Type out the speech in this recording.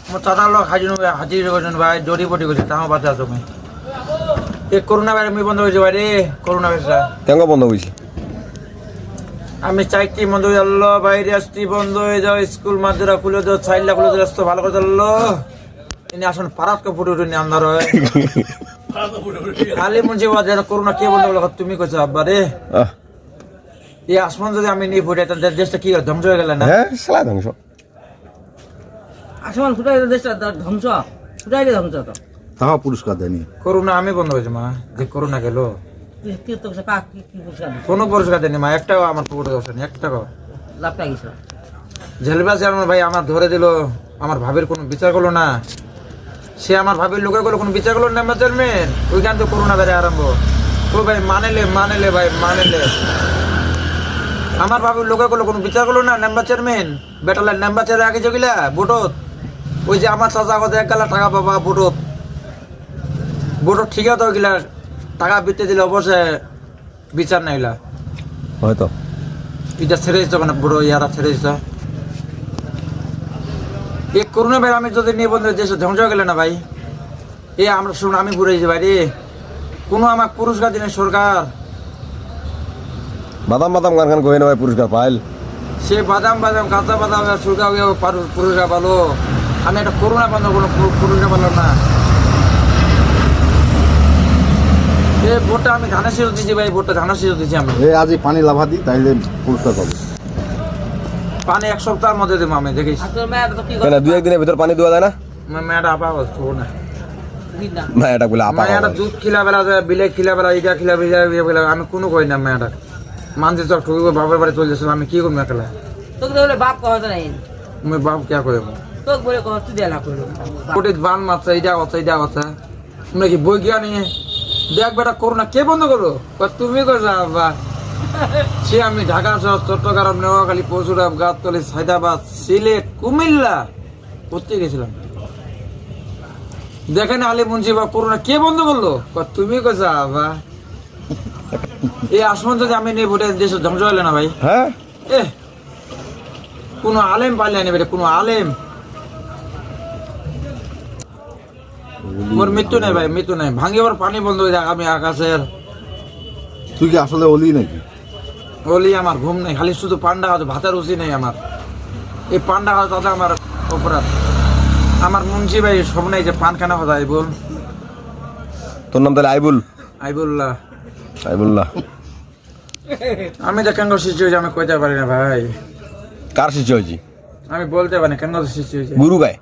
ମୋ ଚାଦା ଲୋକ ହାଜିର କରୁଛନ୍ତି ଭାଇ ଡରି ପଟି କରୁଛି ତାଙ୍କ ବାଚ୍ଚା তুমি ଏ করোনা ভাইরাস আমি বন্ধ হয়েছে ভাই রে করোনা ভাইরাসটা কেন বন্ধ হয়েছে আমি চাইছি বন্ধ হয়ে গেল ভাইরাসটি বন্ধ হয়ে যাও স্কুল মাদ্রাসা খুলে দাও চাইল্ডা খুলে দাও রাস্তা ভালো করে দিল ইনি আসুন পারাত কা ফুটে উঠে আন্দার হয় খালি মুন্সি বাজার করোনা কে বন্ধ হলো তুমি কইছো আব্বা রে এই আসমান যদি আমি নিয়ে ফুটে তাহলে দেশটা কি ধ্বংস হয়ে গেল না হ্যাঁ সালা ধ্বংস আসমান ফুটাই দেশটা ধ্বংস ফুটাইলে ধ্বংস তো তাও পুরস্কার দেয়নি করোনা আমি বন্ধ হয়েছে মা যে করোনা গেল কি তো কাক কি পুরস্কার কোনো পুরস্কার দেয়নি মা একটাও আমার পুকুরে দোষেনি একটাও লাভটা গেছে ঝেলবাসী আমার ভাই আমার ধরে দিল আমার ভাবির কোনো বিচার করলো না সে আমার ভাবির লোকের গুলো কোনো বিচার করলো না আমার চেয়ারম্যান ওইখান থেকে করোনা বেড়ে আরম্ভ ও ভাই মানেলে ভাই মানেলে আমার ভাবির লোকের গুলো কোনো বিচার করলো না নাম্বার চেয়ারম্যান বেটালের নাম্বার চেয়ারে আগে জগিলা বুটত ওই যে আমার চাচা কথা 1 লাখ টাকা পাবা বুটত ঠিক আছে ওইগুলা টাকা বিতে দিলে অবশ্যই বিচার নাইলা হয়তো এটা ছেড়ে দিতে মানে বুড়ো ইয়ারা ছেড়ে দিতে এই করোনা ভাই আমি যদি নিয়ে বন্ধু দেশে ধ্বংস হয়ে গেলে না ভাই এ আমরা শুনুন আমি ঘুরেছি ভাই রে কোনো আমার পুরস্কার দিনে সরকার বাদাম বাদাম গান গান কই না ভাই পুরস্কার পাইল সে বাদাম কাঁচা বাদাম সরকার পুরস্কার পালো আমি একটা করোনা বন্ধ কোনো পুরস্কার পারলাম না এ ভোটটা আমি ধানের শিশু দিচ্ছি ভাই ভোটটা ধানের শিশু দিচ্ছি আমি এই আজ পানি লাভা দিই তাইলে পুরস্কার পাবো পানি 1 সপ্তাহের মধ্যে দেবো আমি দেখিস আর তোর মেয়েটা তো কি কেন 2-1 দিনের ভিতর পানি দেওয়া যায় না মেয়েটা আপা বলছো না না মেয়েটা বলে আপা মেয়েটা দুধ খিলা বেলা যায় বিলে খিলা বেলা ইটা খিলা বেলা আমি কোনো কই না মেয়েটা মানতে সব ঠুকি বাবার বাড়ি চলে যাচ্ছিল আমি কি করবো একলা তোকে তো বলে বাপ কথা নাই আমি বাপ কে করে তোকে বলে কথা তুই দেলা করলো কোটি বান মারছে এটা কথা তোমরা কি বই গিয়া নিয়ে দেখ বেটা করোনা কে বন্ধ করো তুমি করছো বাবা সে আমি ঢাকা শহর চট্টগ্রাম নোয়াখালী পরশুরাম গাবতলী সাইদাবাদ সিলেট কুমিল্লা করতে গেছিলাম দেখেন আলী মুন্সি বা করোনা কে বন্ধ করলো তুমি করছো বাবা এই আসমান যদি আমি নিয়ে ভোটে দেশ ধ্বংস হলে না ভাই হ্যাঁ এ কোনো আলেম পাইলে নেবে কোনো আলেম মোর মৃত্যু নাই ভাই মৃত্যু নাই ভাঙিবার পানি বন্ধ হয়ে যাক আমি আকাশের তুই কি আসলে অলি নাকি বলি আমার ঘুম নেই খালি শুধু পান্ডা আছে ভাতের রুচি নেই আমার এই পান্ডা আছে তাতে আমার অপরাধ আমার মুন্সি ভাই সব নেই যে পান খানা কথা আইবুল তোর নাম তাহলে আইবুল্লাহ আইবুল্লাহ আমি যে কেন সৃষ্টি হয়েছে আমি কইতে পারি না ভাই কার সৃষ্টি হয়েছি আমি বলতে পারি না কেন সৃষ্টি হয়েছে গুরু গায়